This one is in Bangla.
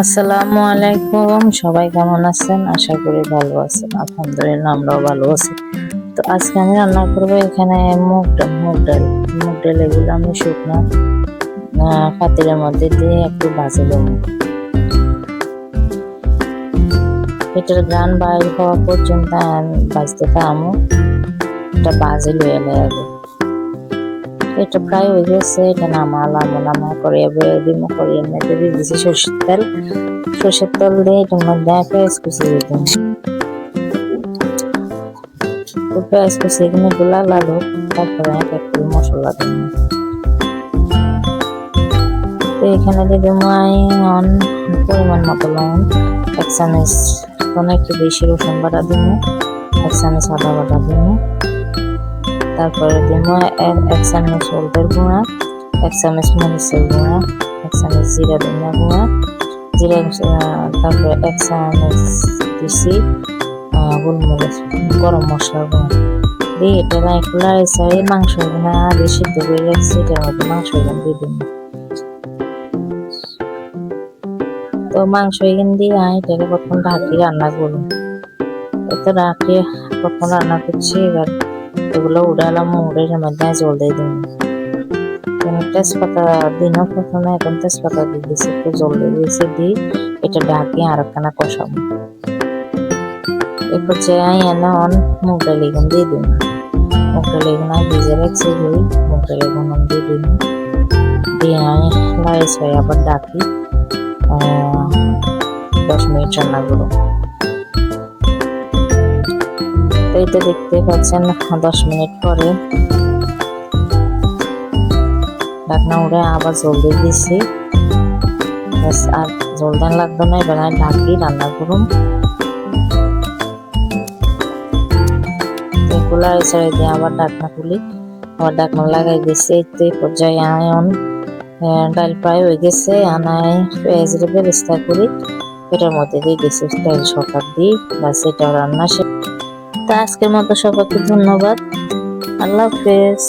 আসসালামু আলাইকুম, সবাই কেমন আছেন? আশা করি ভালো আছেন। আলহামদুলিল্লাহ আমরাও ভালো আছি। তো আজকে আমি রান্না করবো এখানে মুগ ডাল এগুলো আমি শুকনো পাতিলের মধ্যে দিয়ে একটু ভাজে দেবো। এটার গান বাইর হওয়া পর্যন্ত ভাজতে থামো, এটা ভাজি লয়ে আগে। এটা প্রায় হয়ে গেছে, এটা নামা করে ডিমো করে এমনিতে দিয়ে দিয়েছি সর্ষের তেল দিয়ে এটার মধ্যে পেঁয়াজ কুচি দিতাম। পেঁয়াজ কুচি এখানে গোলা লালু, তারপরে এক এক করে মশলা দিন। তো এখানে দিয়ে দেবো পরিমাণ মতো লবণ, 1 চামচ একটু বেশি রসুন বাটা দিব, 1 চামচ আদা বাটা দিব, তারপরে দিব 1 চামচ হলদের গুঁড়া, 1 চামচ মরিচের গুঁড়া, 1 চামচ জিরা ধনিয়া গুঁড়া, তারপরে 1 চামচ দিছি গোলমরিচ গরম মশলার গুঁড়া দিয়ে এটা একটু লাড়ি চাড়িয়ে মাংস আগে সিদ্ধ করে রাখছি এটার মধ্যে মাংস দিয়ে দিব। তো মাংস এখান দিয়ে এটাকে প্রথম ঢাকি রান্না করুন। এতো ঢাকি প্রথম রান্না করছি, এবার এগুলো উড়ালাম, উড়ে মধ্যে জল দিয়ে দিন। তেজপাতা দিনও প্রথমে, এখন তেজপাতা দিয়ে দিয়েছি, একটু জল দিয়ে দিয়েছি, দিই এটা ঢাকি আর একখানা কষাবো। এরপর মুগ ডাল এখান দিয়ে দিন, মুগ ডাল এখানে ভিজে রাখছি, মুগ ডাল এখানে দিয়ে দিন, দিয়ে লাড়ি ছাড়ি আবার ডাকি 10 মিনিট রান্না করো। এই তো দেখতে পাচ্ছেন 10 মিনিট পরে ঢাকনা উড়ে আবার জল দিয়ে দিচ্ছি, আর জল দেন লাগবে না। এবার ঢাকি রান্না করুন। লাড়ি ছাড়ি দিয়ে আবার ঢাকনা খুলি, আবার ঢাকনা লাগাই দিচ্ছি। এই পর্যায়ে ডাল প্রায় হয়ে গেছে, পেঁয়াজের বেরেস্তা করি এটার মধ্যে দিয়ে দিচ্ছি, তেল সকার দিই, বাস এটা রান্না শেষ। তো আজকের মতো সবাইকে ধন্যবাদ, আল্লাহ হাফেজ।